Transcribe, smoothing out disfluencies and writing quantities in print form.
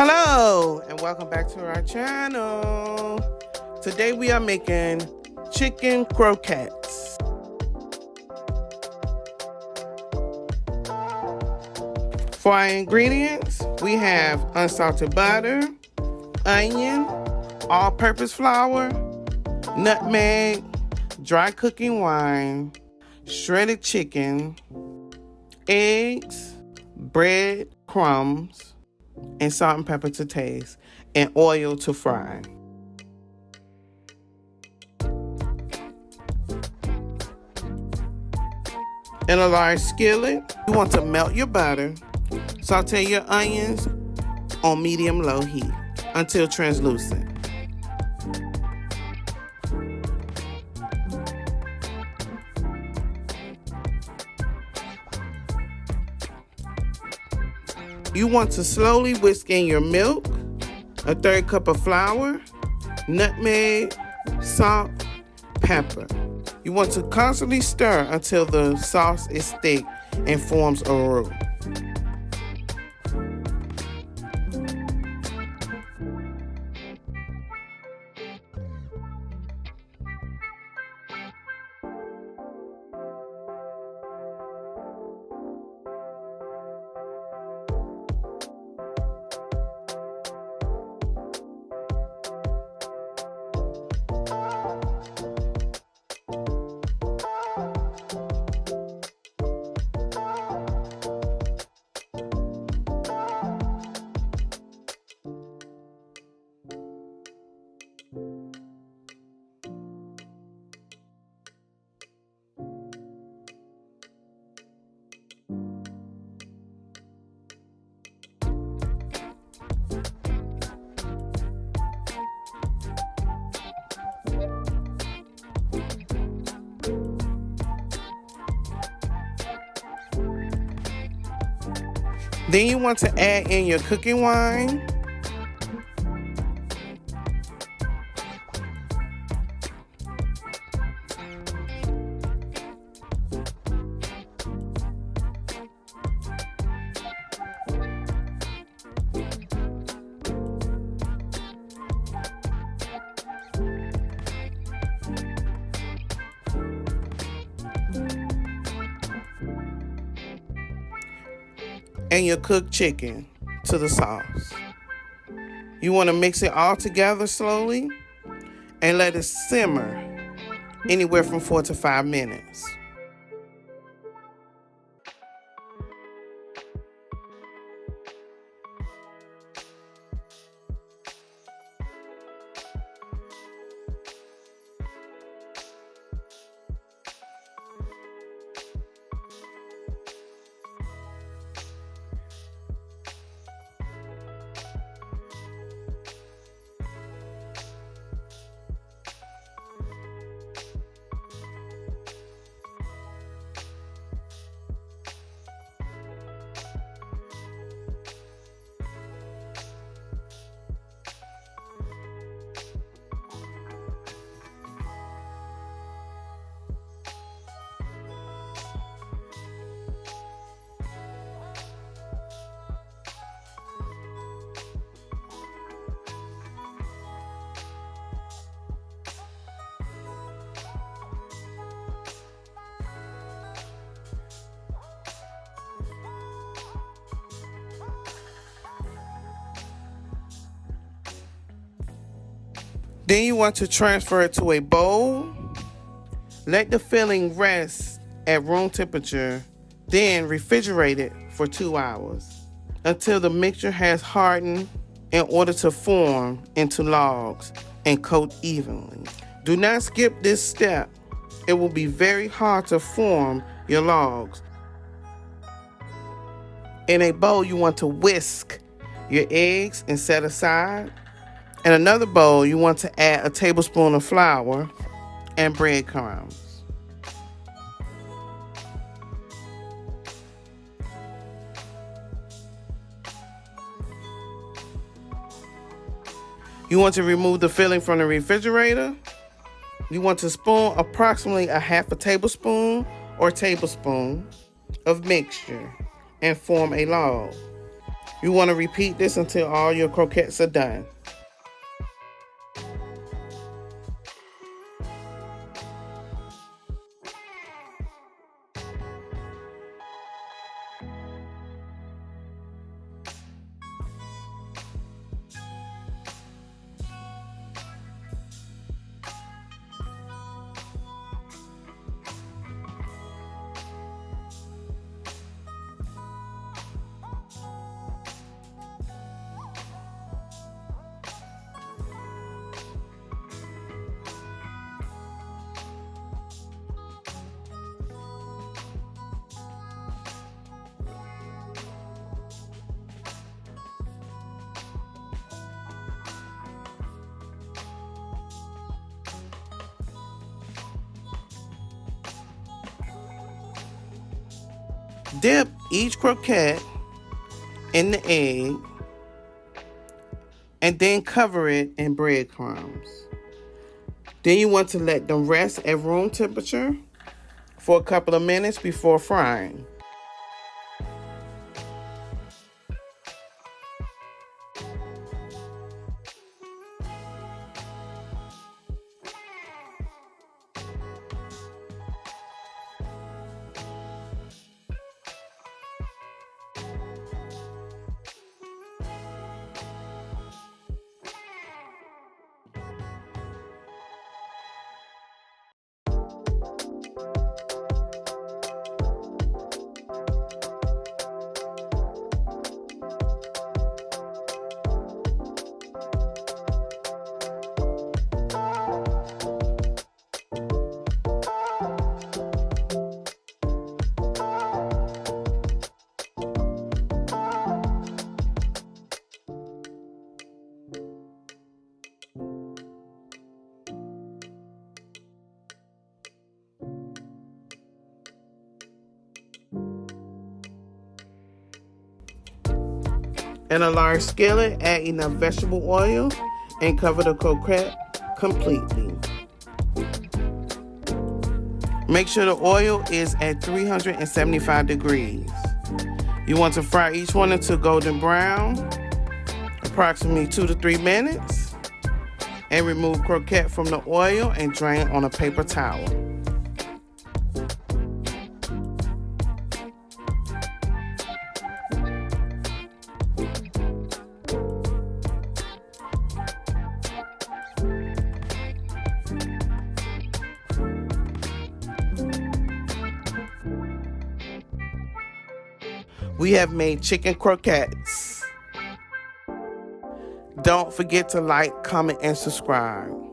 Hello and welcome back to our channel. Today we are making chicken croquettes. For our ingredients, we have unsalted butter, onion, all-purpose flour, nutmeg, dry cooking wine, shredded chicken, eggs, breadcrumbs, and salt and pepper to taste, and oil to fry. In a large skillet, you want to melt your butter. Saute your onions on medium-low heat until translucent. You want to slowly whisk in your milk, a third cup of flour, nutmeg, salt, pepper. You want to constantly stir until the sauce is thick and forms a roux. Then you want to add in your cooking wine, and your cooked chicken to the sauce. You want to mix it all together slowly and let it simmer anywhere from 4 to 5 minutes. Then you want to transfer it to a bowl. Let the filling rest at room temperature, then refrigerate it for 2 hours until the mixture has hardened in order to form into logs and coat evenly. Do not skip this step. It will be very hard to form your logs. In a bowl, you want to whisk your eggs and set aside. In another bowl, you want to add a tablespoon of flour and breadcrumbs. You want to remove the filling from the refrigerator. You want to spoon approximately a half a tablespoon or tablespoon of mixture and form a log. You want to repeat this until all your croquettes are done. Dip each croquette in the egg and then cover it in breadcrumbs. Then you want to let them rest at room temperature for a couple of minutes before frying. In a large skillet, add enough vegetable oil and cover the croquette completely. Make sure the oil is at 375 degrees. You want to fry each one until golden brown, approximately 2 to 3 minutes, and remove croquette from the oil and drain on a paper towel. We have made chicken croquettes. Don't forget to like, comment, and subscribe.